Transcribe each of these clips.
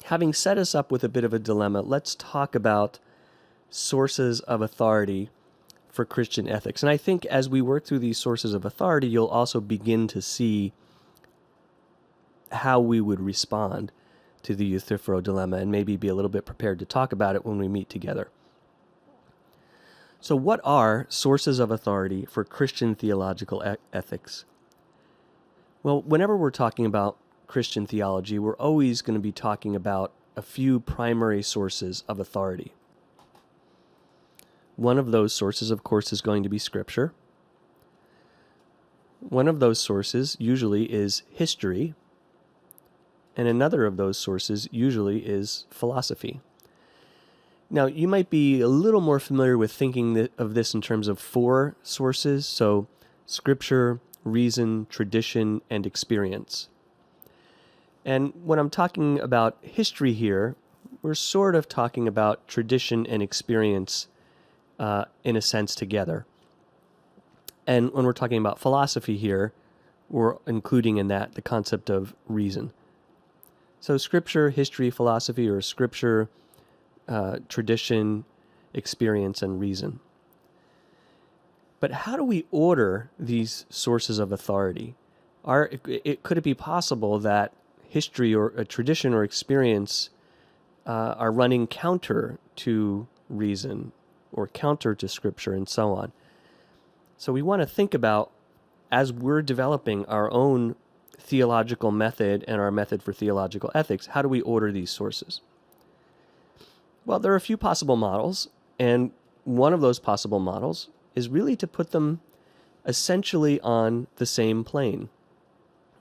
having set us up with a bit of a dilemma, let's talk about sources of authority for Christian ethics. And I think as we work through these sources of authority, you'll also begin to see how we would respond to the Euthyphro dilemma and maybe be a little bit prepared to talk about it when we meet together. So what are sources of authority for Christian theological ethics? Well, whenever we're talking about Christian theology, we're always going to be talking about a few primary sources of authority. One of those sources, of course, is going to be Scripture. One of those sources usually is history, and another of those sources usually is philosophy. Now, you might be a little more familiar with thinking of this in terms of four sources, so Scripture, reason, tradition, and experience. And when I'm talking about history here, we're sort of talking about tradition and experience in a sense together. And when we're talking about philosophy here, we're including in that the concept of reason. So Scripture, history, philosophy, or Scripture, tradition, experience, and reason. But how do we order these sources of authority? Could it be possible that history or a tradition or experience are running counter to reason or counter to Scripture and so on? So we want to think about, as we're developing our own theological method and our method for theological ethics, how do we order these sources? Well, there are a few possible models, and one of those possible models is really to put them essentially on the same plane.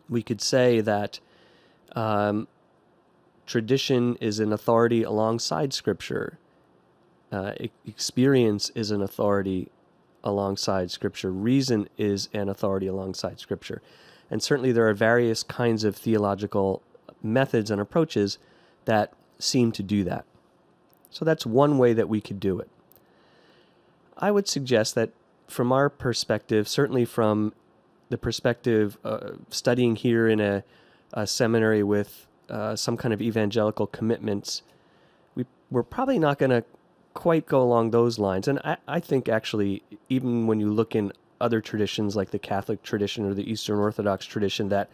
We could say that tradition is an authority alongside Scripture. Experience is an authority alongside Scripture. Reason is an authority alongside Scripture. And certainly there are various kinds of theological methods and approaches that seem to do that. So that's one way that we could do it. I would suggest that from our perspective, certainly from the perspective studying here in a seminary with some kind of evangelical commitments, we're probably not going to quite go along those lines. And I think actually, even when you look in other traditions like the Catholic tradition or the Eastern Orthodox tradition that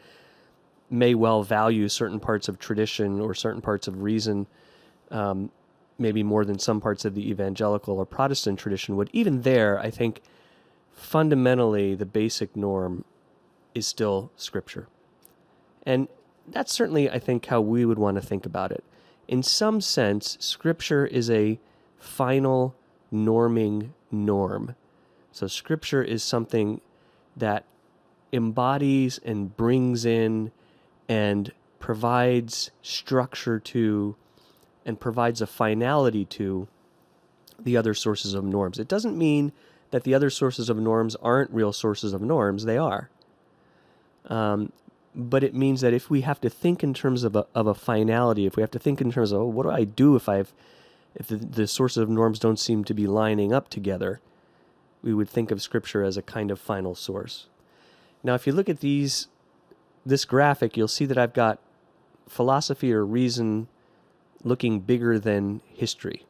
may well value certain parts of tradition or certain parts of reason, maybe more than some parts of the evangelical or Protestant tradition would, even there, I think fundamentally the basic norm is still Scripture. And that's certainly, I think, how we would want to think about it. In some sense, Scripture is a final norming norm. So Scripture is something that embodies and brings in and provides structure to and provides a finality to the other sources of norms. It doesn't mean that the other sources of norms aren't real sources of norms. They are. But it means that if we have to think in terms of a finality, if we have to think in terms of, what do I do if the sources of norms don't seem to be lining up together, we would think of Scripture as a kind of final source. Now, if you look at this graphic, you'll see that I've got philosophy or reason looking bigger than history.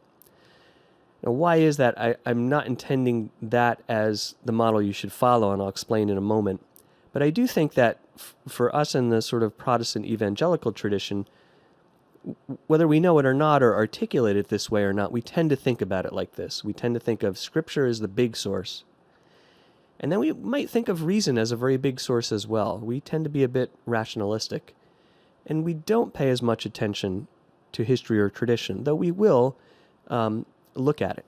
Now, why is that? I'm not intending that as the model you should follow, and I'll explain in a moment. But I do think that for us in the sort of Protestant evangelical tradition, whether we know it or not, or articulate it this way or not, we tend to think about it like this. We tend to think of Scripture as the big source. And then we might think of reason as a very big source as well. We tend to be a bit rationalistic. And we don't pay as much attention to history or tradition, though we will look at it.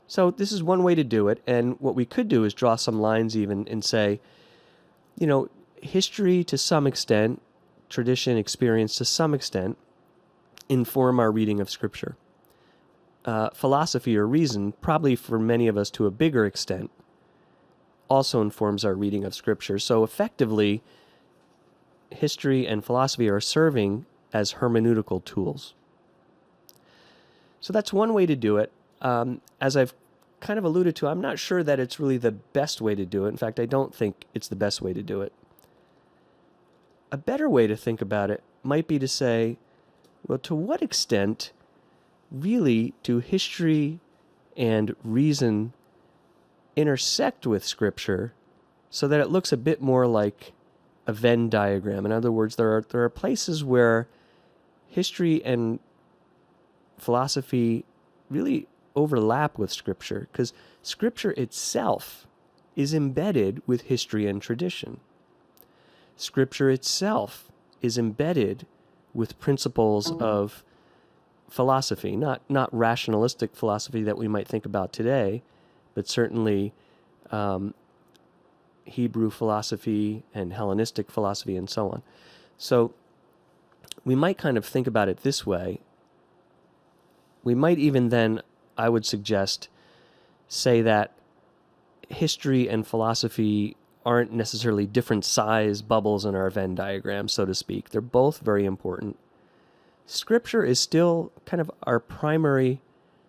So this is one way to do it, and what we could do is draw some lines even and say, history to some extent, tradition, experience to some extent, inform our reading of Scripture. Philosophy or reason, probably for many of us to a bigger extent, also informs our reading of Scripture. So effectively, history and philosophy are serving as hermeneutical tools. So that's one way to do it. As I've kind of alluded to, I'm not sure that it's really the best way to do it. In fact, I don't think it's the best way to do it. A better way to think about it might be to say, Well, to what extent really do history and reason intersect with Scripture so that it looks a bit more like a Venn diagram? In other words, there are places where history and philosophy really overlap with Scripture, because Scripture itself is embedded with history and tradition. Scripture itself is embedded with principles of philosophy, not rationalistic philosophy that we might think about today, but certainly Hebrew philosophy and Hellenistic philosophy and so on. So we might kind of think about it this way. We might even then, I would suggest, say that history and philosophy aren't necessarily different size bubbles in our Venn diagram, so to speak. They're both very important. Scripture is still kind of our primary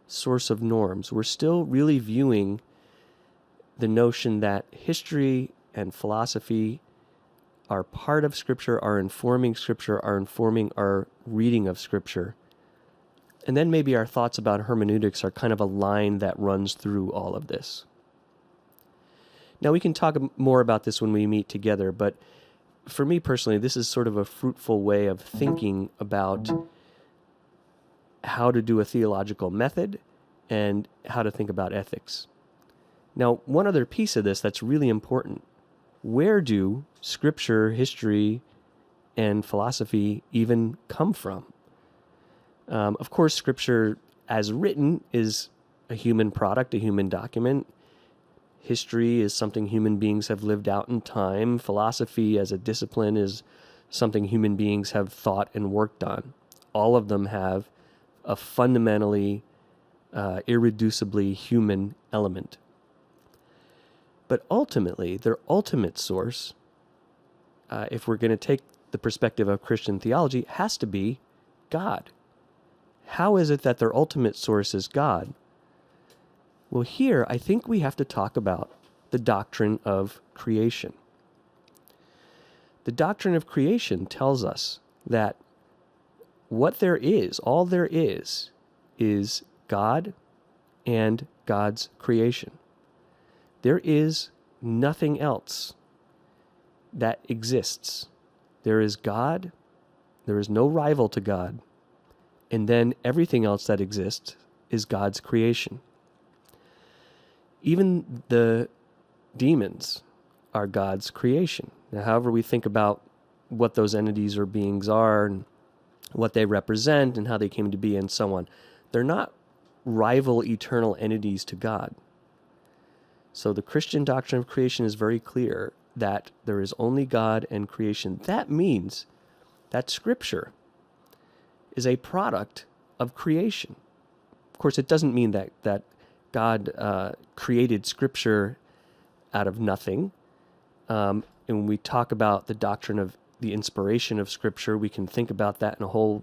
source of norms. We're still really viewing the notion that history and philosophy are part of Scripture, are informing Scripture, are informing our reading of Scripture. And then maybe our thoughts about hermeneutics are kind of a line that runs through all of this. Now, we can talk more about this when we meet together, but for me personally, this is sort of a fruitful way of thinking about how to do a theological method and how to think about ethics. Now, one other piece of this that's really important: where do Scripture, history, and philosophy even come from? Of course, Scripture as written is a human product, a human document. History is something human beings have lived out in time. Philosophy as a discipline is something human beings have thought and worked on. All of them have a fundamentally, irreducibly human element. But ultimately, their ultimate source, if we're going to take the perspective of Christian theology, has to be God. How is it that their ultimate source is God? Well, here I think we have to talk about the doctrine of creation. The doctrine of creation tells us that what there is, all there is God and God's creation. There is nothing else that exists. There is God, there is no rival to God, and then everything else that exists is God's creation. Even the demons are God's creation. Now, however we think about what those entities or beings are and what they represent and how they came to be and so on, they're not rival eternal entities to God. So the Christian doctrine of creation is very clear that there is only God and creation. That means that Scripture is a product of creation. Of course, it doesn't mean that God created Scripture out of nothing. And when we talk about the doctrine of the inspiration of Scripture, we can think about that in a whole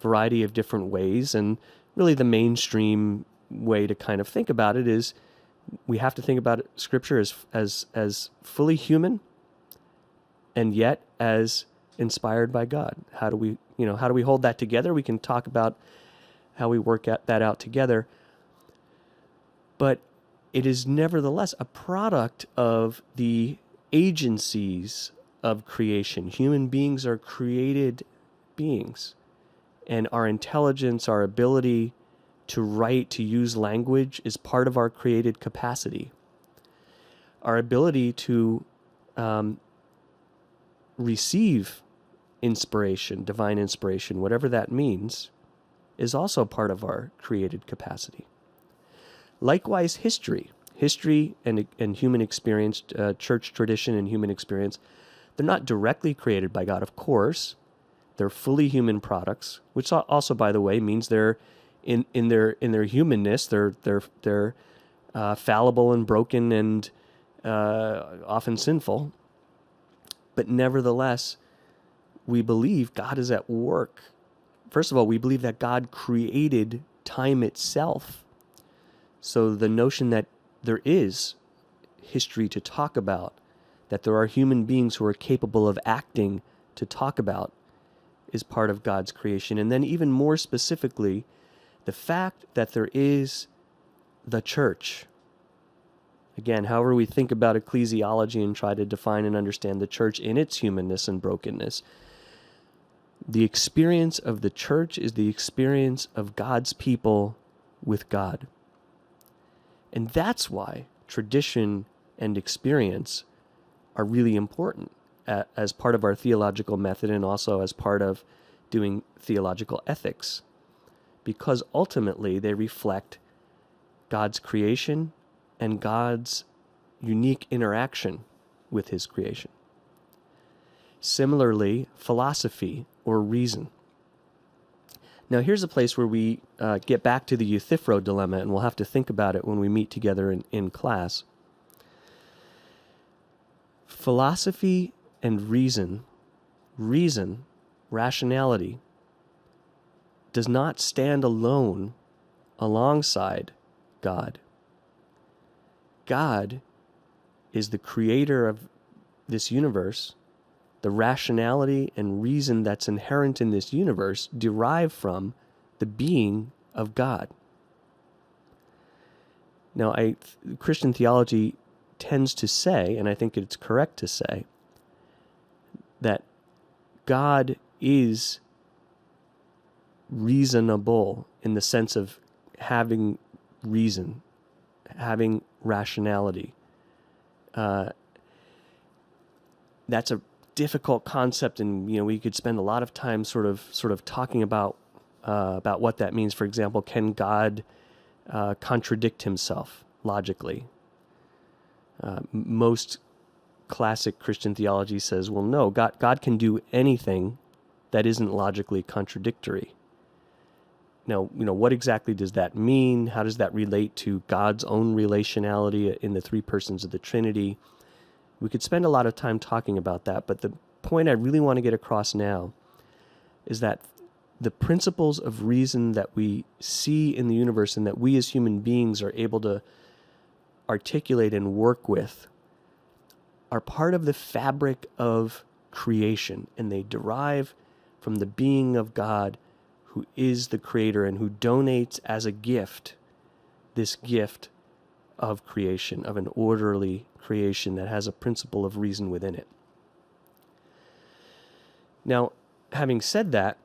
variety of different ways. And really the mainstream way to kind of think about it is we have to think about Scripture as fully human and yet as inspired by God. How do we hold that together? We can talk about how we work that out together. But it is nevertheless a product of the agencies of creation. Human beings are created beings, and our intelligence, our ability to write, to use language is part of our created capacity. Our ability to receive inspiration, divine inspiration, whatever that means, is also part of our created capacity. Likewise, history and human experience, church tradition and human experience, they're not directly created by God, of course. They're fully human products, which also, by the way, means they're in their humanness. They're fallible and broken and often sinful. But nevertheless, we believe God is at work. First of all, we believe that God created time itself. So the notion that there is history to talk about, that there are human beings who are capable of acting to talk about, is part of God's creation. And then even more specifically, the fact that there is the church. Again, however we think about ecclesiology and try to define and understand the church in its humanness and brokenness, the experience of the church is the experience of God's people with God. And that's why tradition and experience are really important as part of our theological method and also as part of doing theological ethics, because ultimately they reflect God's creation and God's unique interaction with his creation. Similarly, philosophy or reason. Now here's a place where we get back to the Euthyphro dilemma, and we'll have to think about it when we meet together in class. Philosophy and reason, rationality, does not stand alone alongside God. God is the creator of this universe. The rationality and reason that's inherent in this universe derive from the being of God. Now, Christian theology tends to say, and I think it's correct to say, that God is reasonable in the sense of having reason, having rationality. That's a difficult concept, and we could spend a lot of time sort of talking about what that means. For example, can God contradict himself logically? Most classic Christian theology says, well, no, God can do anything that isn't logically contradictory. Now, what exactly does that mean? How does that relate to God's own relationality in the three persons of the Trinity? We could spend a lot of time talking about that, but the point I really want to get across now is that the principles of reason that we see in the universe and that we as human beings are able to articulate and work with are part of the fabric of creation, and they derive from the being of God, who is the creator and who donates as a gift this gift of creation, of an orderly creation that has a principle of reason within it. Now, having said that,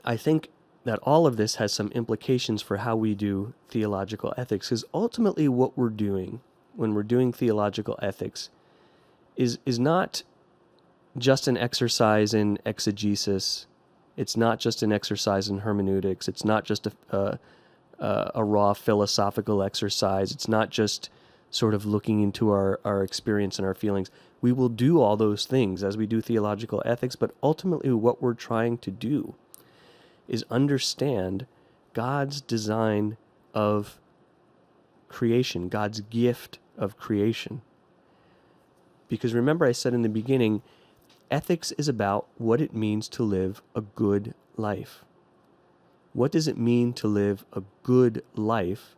I think that all of this has some implications for how we do theological ethics, because ultimately what we're doing when we're doing theological ethics is not just an exercise in exegesis. It's not just an exercise in hermeneutics. It's not just a raw philosophical exercise. It's not just sort of looking into our experience and our feelings. We will do all those things as we do theological ethics, but ultimately what we're trying to do is understand God's design of creation, God's gift of creation. Because remember I said in the beginning, ethics is about what it means to live a good life. What does it mean to live a good life?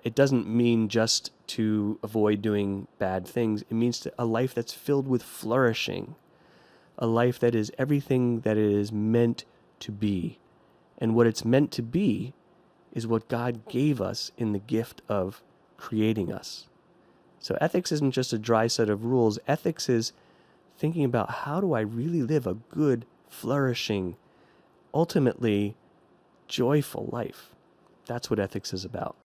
It doesn't mean just to avoid doing bad things. It means a life that's filled with flourishing, a life that is everything that it is meant to be. And what it's meant to be is what God gave us in the gift of creating us. So ethics isn't just a dry set of rules. Ethics is thinking about, how do I really live a good, flourishing, ultimately joyful life? That's what ethics is about.